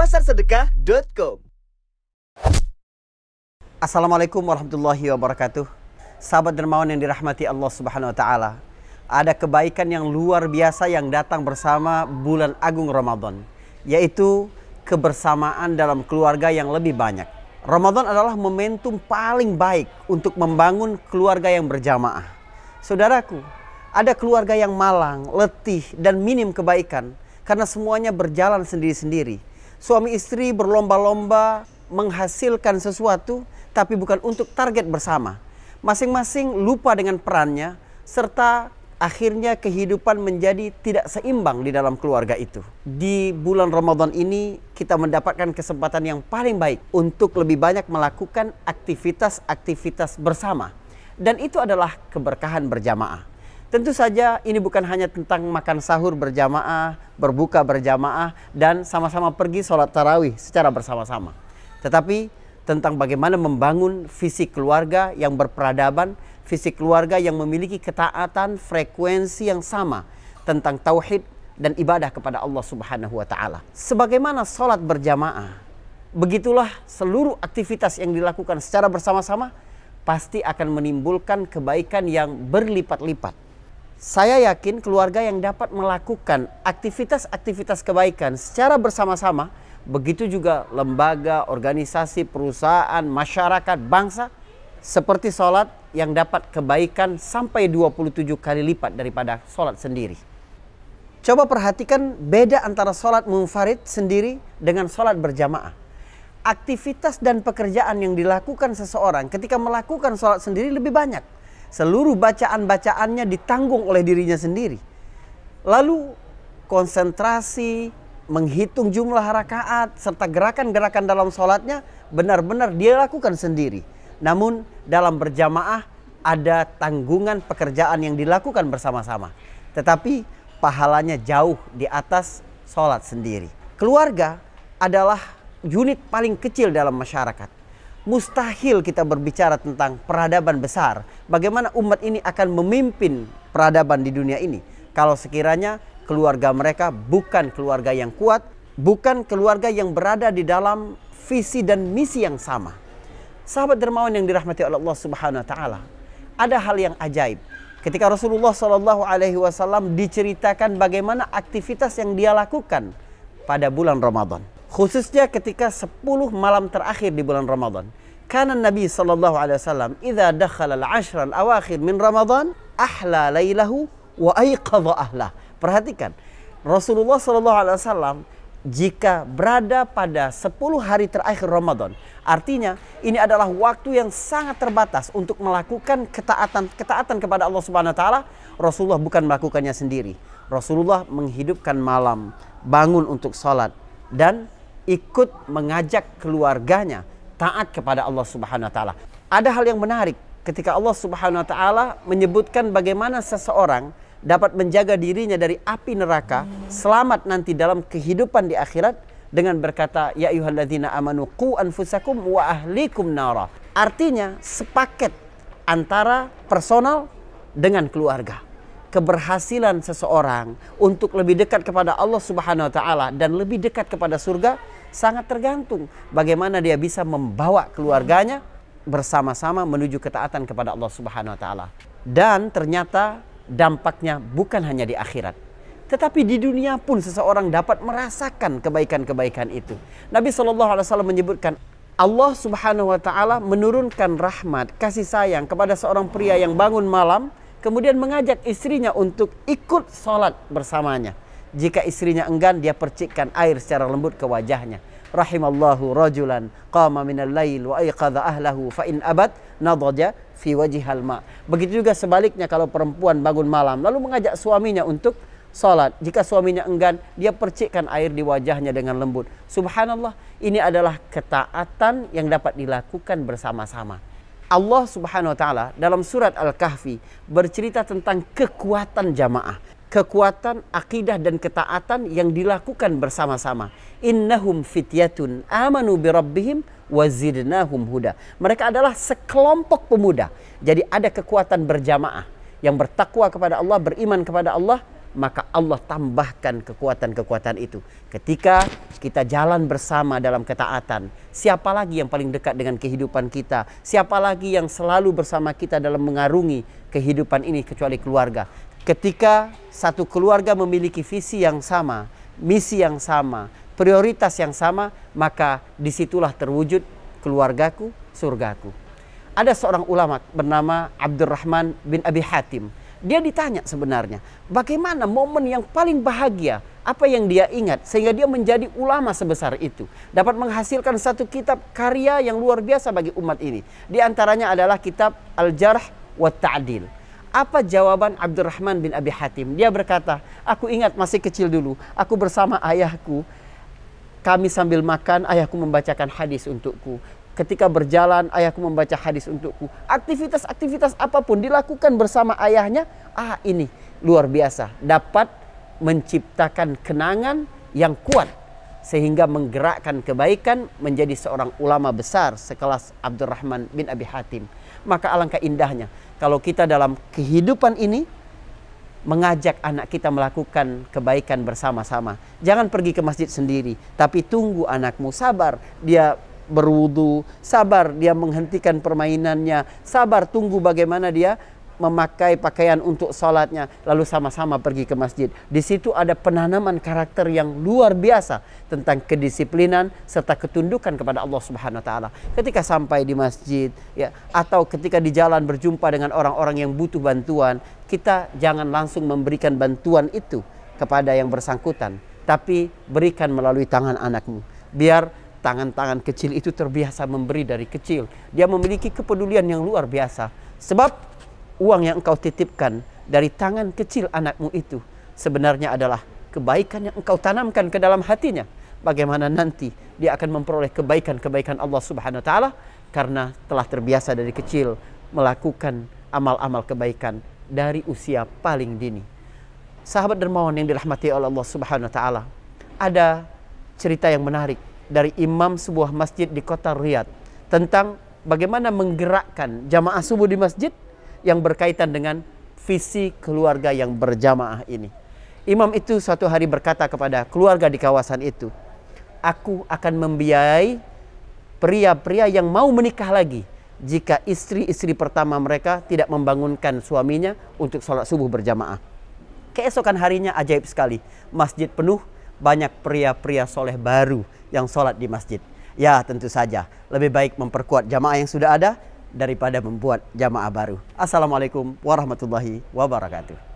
pasarsedekah.com. Assalamualaikum warahmatullahi wabarakatuh. Sahabat dermawan yang dirahmati Allah Subhanahu wa taala. Ada kebaikan yang luar biasa yang datang bersama bulan agung Ramadan, yaitu kebersamaan dalam keluarga yang lebih banyak. Ramadan adalah momentum paling baik untuk membangun keluarga yang berjamaah. Saudaraku, ada keluarga yang malang, letih, dan minim kebaikan karena semuanya berjalan sendiri-sendiri. Suami istri berlomba-lomba menghasilkan sesuatu, tapi bukan untuk target bersama. Masing-masing lupa dengan perannya, serta akhirnya kehidupan menjadi tidak seimbang di dalam keluarga itu. Di bulan Ramadan ini kita mendapatkan kesempatan yang paling baik untuk lebih banyak melakukan aktivitas-aktivitas bersama. Dan itu adalah keberkahan berjamaah. Tentu saja ini bukan hanya tentang makan sahur berjamaah, berbuka berjamaah, dan sama-sama pergi sholat tarawih secara bersama-sama. Tetapi tentang bagaimana membangun visi keluarga yang berperadaban, visi keluarga yang memiliki ketaatan frekuensi yang sama tentang tauhid dan ibadah kepada Allah Subhanahu wa taala. Sebagaimana sholat berjamaah, begitulah seluruh aktivitas yang dilakukan secara bersama-sama pasti akan menimbulkan kebaikan yang berlipat-lipat. Saya yakin keluarga yang dapat melakukan aktivitas-aktivitas kebaikan secara bersama-sama, begitu juga lembaga, organisasi, perusahaan, masyarakat, bangsa, seperti sholat yang dapat kebaikan sampai 27 kali lipat daripada sholat sendiri. Coba perhatikan beda antara sholat munfarid sendiri dengan sholat berjamaah. Aktivitas dan pekerjaan yang dilakukan seseorang ketika melakukan sholat sendiri lebih banyak. Seluruh bacaan-bacaannya ditanggung oleh dirinya sendiri. Lalu konsentrasi, menghitung jumlah rakaat, serta gerakan-gerakan dalam sholatnya benar-benar dia lakukan sendiri. Namun dalam berjamaah ada tanggungan pekerjaan yang dilakukan bersama-sama. Tetapi pahalanya jauh di atas sholat sendiri. Keluarga adalah unit paling kecil dalam masyarakat. Mustahil kita berbicara tentang peradaban besar. Bagaimana umat ini akan memimpin peradaban di dunia ini kalau sekiranya keluarga mereka bukan keluarga yang kuat, bukan keluarga yang berada di dalam visi dan misi yang sama. Sahabat dermawan yang dirahmati oleh Allah Subhanahu wa taala, ada hal yang ajaib ketika Rasulullah SAW diceritakan bagaimana aktivitas yang dia lakukan pada bulan Ramadan. Khususnya ketika 10 malam terakhir di bulan Ramadan. Karena Nabi SAW idza dakhala al-'ashra al-awakhir min Ramadan ahla lailahu wa ayqadha ahlah. Perhatikan, Rasulullah SAW jika berada pada 10 hari terakhir Ramadan, artinya ini adalah waktu yang sangat terbatas untuk melakukan ketaatan kepada Allah Subhanahu wa taala. Rasulullah bukan melakukannya sendiri. Rasulullah menghidupkan malam, bangun untuk salat dan ikut mengajak keluarganya taat kepada Allah Subhanahu wa taala. Ada hal yang menarik ketika Allah Subhanahu wa taala menyebutkan bagaimana seseorang dapat menjaga dirinya dari api neraka, selamat nanti dalam kehidupan di akhirat dengan berkata ya ayyuhalladzina amanu qu anfusakum wa ahlikum nara. Artinya sepaket antara personal dengan keluarga. Keberhasilan seseorang untuk lebih dekat kepada Allah Subhanahu wa taala dan lebih dekat kepada surga sangat tergantung bagaimana dia bisa membawa keluarganya bersama-sama menuju ketaatan kepada Allah Subhanahu wa taala. Dan ternyata dampaknya bukan hanya di akhirat, tetapi di dunia pun seseorang dapat merasakan kebaikan-kebaikan itu. Nabi SAW menyebutkan Allah Subhanahu wa taala menurunkan rahmat, kasih sayang kepada seorang pria yang bangun malam kemudian mengajak istrinya untuk ikut sholat bersamanya. Jika istrinya enggan, dia percikkan air secara lembut ke wajahnya. Rahimallahu rajulan qama minal lail wa ayqadha ahlahu fa in abad nadaja fi wajhil ma. Begitu juga sebaliknya kalau perempuan bangun malam lalu mengajak suaminya untuk sholat. Jika suaminya enggan, dia percikkan air di wajahnya dengan lembut. Subhanallah, ini adalah ketaatan yang dapat dilakukan bersama-sama. Allah Subhanahu wa taala dalam surat Al-Kahfi bercerita tentang kekuatan jamaah, kekuatan akidah dan ketaatan yang dilakukan bersama-sama. Innahum fityatun amanu birabbihim wazidnahum huda. Mereka adalah sekelompok pemuda. Jadi ada kekuatan berjamaah yang bertakwa kepada Allah, beriman kepada Allah, maka Allah tambahkan kekuatan-kekuatan itu. Ketika kita jalan bersama dalam ketaatan, siapa lagi yang paling dekat dengan kehidupan kita? Siapa lagi yang selalu bersama kita dalam mengarungi kehidupan ini kecuali keluarga? Ketika satu keluarga memiliki visi yang sama, misi yang sama, prioritas yang sama, maka disitulah terwujud keluargaku, surgaku. Ada seorang ulama bernama Abdurrahman bin Abi Hatim. Dia ditanya sebenarnya, bagaimana momen yang paling bahagia, apa yang dia ingat sehingga dia menjadi ulama sebesar itu, dapat menghasilkan satu kitab karya yang luar biasa bagi umat ini. Di antaranya adalah kitab Al-Jarh wa Ta'dil. Apa jawaban Abdurrahman bin Abi Hatim? Dia berkata, aku ingat masih kecil dulu, aku bersama ayahku, kami sambil makan, ayahku membacakan hadis untukku. Ketika berjalan, ayahku membaca hadis untukku. Aktivitas-aktivitas apapun dilakukan bersama ayahnya. Ini luar biasa. Dapat menciptakan kenangan yang kuat. Sehingga menggerakkan kebaikan menjadi seorang ulama besar sekelas Abdurrahman bin Abi Hatim. Maka alangkah indahnya kalau kita dalam kehidupan ini mengajak anak kita melakukan kebaikan bersama-sama. Jangan pergi ke masjid sendiri, tapi tunggu anakmu, sabar dia berwudu, sabar dia menghentikan permainannya, sabar tunggu bagaimana dia memakai pakaian untuk sholatnya, lalu sama-sama pergi ke masjid. Di situ ada penanaman karakter yang luar biasa tentang kedisiplinan serta ketundukan kepada Allah Subhanahu wa taala. Ketika sampai di masjid ya, atau ketika di jalan berjumpa dengan orang-orang yang butuh bantuan, kita jangan langsung memberikan bantuan itu kepada yang bersangkutan, tapi berikan melalui tangan anakmu. Biar tangan-tangan kecil itu terbiasa memberi dari kecil. Dia memiliki kepedulian yang luar biasa. Sebab uang yang engkau titipkan dari tangan kecil anakmu itu sebenarnya adalah kebaikan yang engkau tanamkan ke dalam hatinya. Bagaimana nanti dia akan memperoleh kebaikan-kebaikan Allah Subhanahu wa taala karena telah terbiasa dari kecil melakukan amal-amal kebaikan dari usia paling dini. Sahabat dermawan yang dirahmati oleh Allah Subhanahu wa taala, ada cerita yang menarik dari imam sebuah masjid di kota Riyadh tentang bagaimana menggerakkan jamaah subuh di masjid yang berkaitan dengan visi keluarga yang berjamaah ini. Imam itu suatu hari berkata kepada keluarga di kawasan itu, aku akan membiayai pria-pria yang mau menikah lagi jika istri-istri pertama mereka tidak membangunkan suaminya untuk sholat subuh berjamaah. Keesokan harinya ajaib sekali, masjid penuh, banyak pria-pria soleh baru yang sholat di masjid. Ya tentu saja lebih baik memperkuat jamaah yang sudah ada daripada membuat jamaah baru. Assalamualaikum warahmatullahi wabarakatuh.